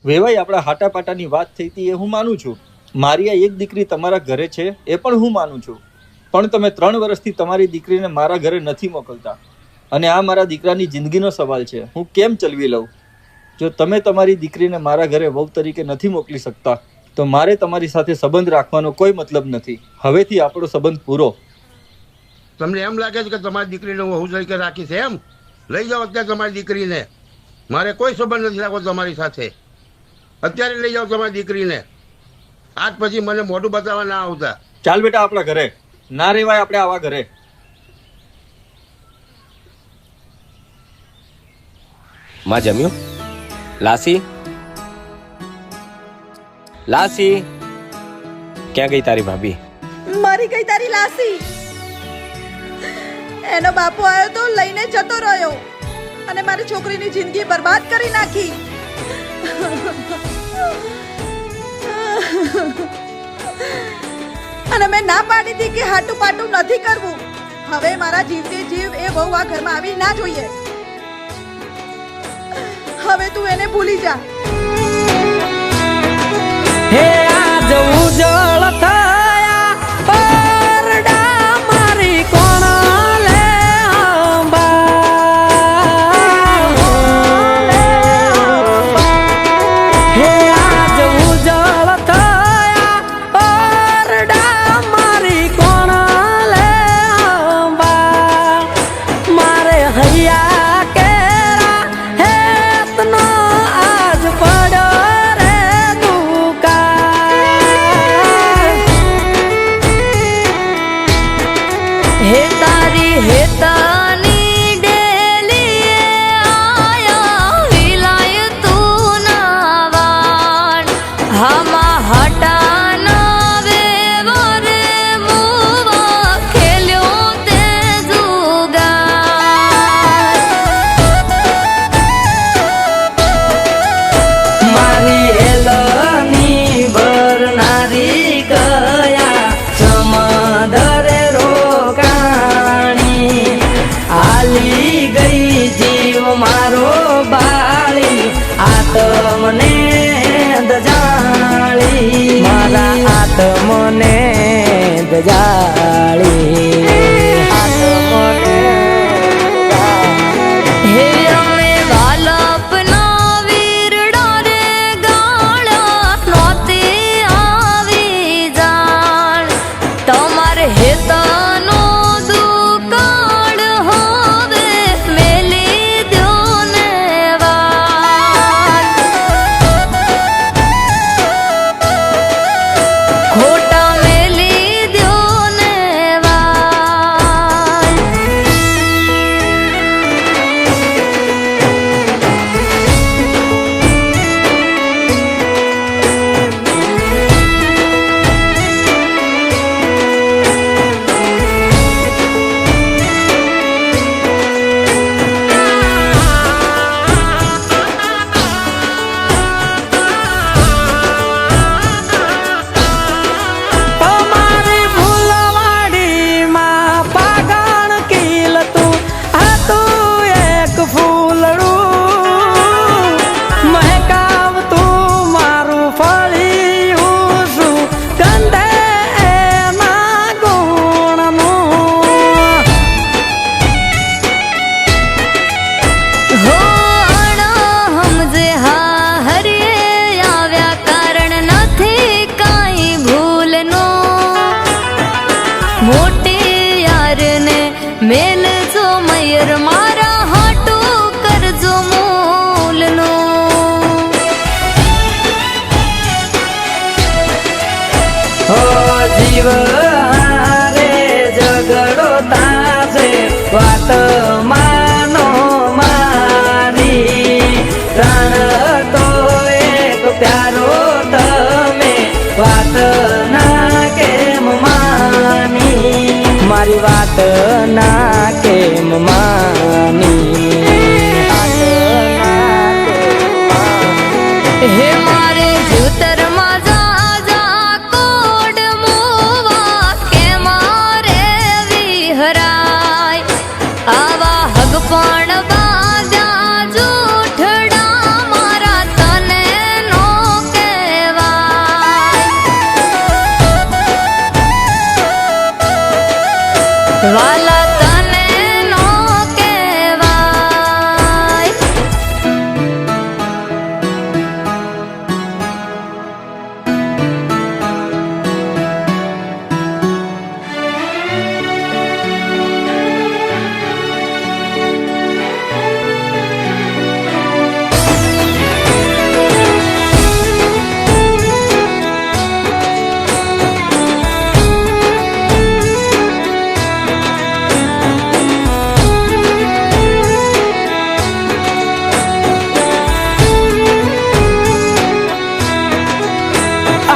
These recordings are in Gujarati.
વેવાઈ આપણા હાટાપાટાની વાત થઈ હતી એ હું માનું છું. મારી આ એક દીકરી તમારા ઘરે છે એ પણ હું માનું છું. પણ તમે 3 વર્ષથી તમારી દીકરીને મારા ઘરે નથી મોકલતા અને આ મારા દીકરાની જિંદગીનો સવાલ છે. હું કેમ ચલવી લઉં? જો તમે તમારી દીકરીને મારા ઘરે વહુ તરીકે નથી મોકલી શકતા તો મારે તમારી સાથે સંબંધ રાખવાનો કોઈ મતલબ નથી. હવેથી આપણો સંબંધ પૂરો. તમને એમ લાગે છે કે તમારી દીકરીને હું વહુ તરીકે રાખીશ? એમ લઈ જાઓ અત્યારે તમારી દીકરીને. મારે કોઈ સંબંધ નથી રાખવો તમારી સાથે. અત્યારે લઈ જાઓ તમારી દીકરીને. આજ પછી મને મોઢું બતાવવા ના આવતા. ચાલ બેટા આપણા ઘરે. ના રેવાય આપણે આવા ઘરે. માં જમ્યું? લાસી લાસી ક્યાં ગઈ તારી ભાભી? મારી ગઈ તારી લાસી. એનો બાપો આવ્યો તો લઈને જતો રહ્યો અને મારી છોકરીની જિંદગી બરબાદ કરી નાખી. અને મેં ના પાડી હતી કે હાટું પાટું નથી કરવું. હવે મારા જીવતી જીવ એ વહુ આ ઘરમાં આવી ના જોઈએ. હવે તું એને ભૂલી જા. હે આજ ઉજળ થયા પરડા મારી કોણ લે હે આજ ઉજળ થયા પરડા મારી કોણ લે મારે હૈયા કેરા હેતનો આજ પડ્યો રે દુકાન. હે તારી હેતાની ડેલી આયા વિલાય તું ના વાણ હામાં હટાના વેવરે મુવા ખેલ્યો તે જુગાર. મારી એલની ભરનારી કયા સમદરે રોકાણી આલી ગઈ જીવ મારો બાળી આત્મને દજાળી મારા આત્મને દજાળી હે અમે વાલપના વીરડા રે ગાળા નોતી આવી જાણ તમારે હેતાનો દુકાળ હવે મેલી દ્યો ને વાલ. ખોટા મેલી દ્યો ને વાલ. તમારી ફૂલવાડીમાં પાગણ કીલ તું આ તું એક ફૂલડું મહેકાવ તું મારું ફળિયું શું ગંધે એના ગુણનું. હો સમજે હા હરિયે આવ્યા કારણ નથી કાંઈ ભૂલનો મોટી યારને મેલજો મયર મારા હાટું કરજો મૂલનો. હો જીવ હારે ઝઘડો તાસે વાત માનો મારી પ્રાણ તો એક પ્યારો તમે વાત ના કેમ માની મારી વાત ના કેમ માની. હે મારે જૂતરમાં જા જા કોડ મોવા કે મારે વિહરાય આવા હગ પણ બાજા જૂઠડા મારા તને નો વાલા તને નો કહેવાય.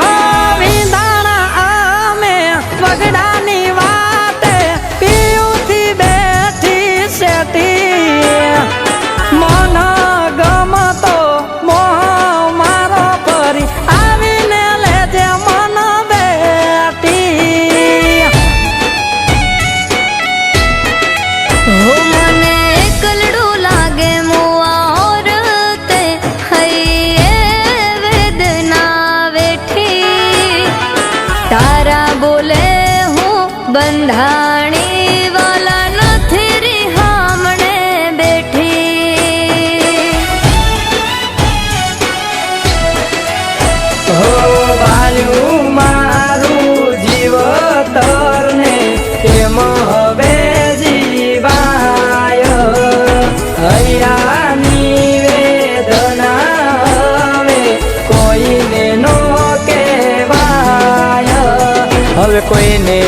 આવી દાણા અમે વગડાની વાટે પીયુથી બેઠી શેઠી. મન ગમતો મોહ મારો ફરી આવીને લેજે મન બેઠી. હો મને એકલડું લાગે મુઆર તે હૈયે વેદના વેઠી. તારા બોલે હું બંધાણી વાલા નથી રિહામણે બેઠી. હો બાલ્યું મારું જીવતર ને કેમ હવે જીવાય. હૈયાની વેદના હવે કોઈને નો કહેવાય. હવે કોઈને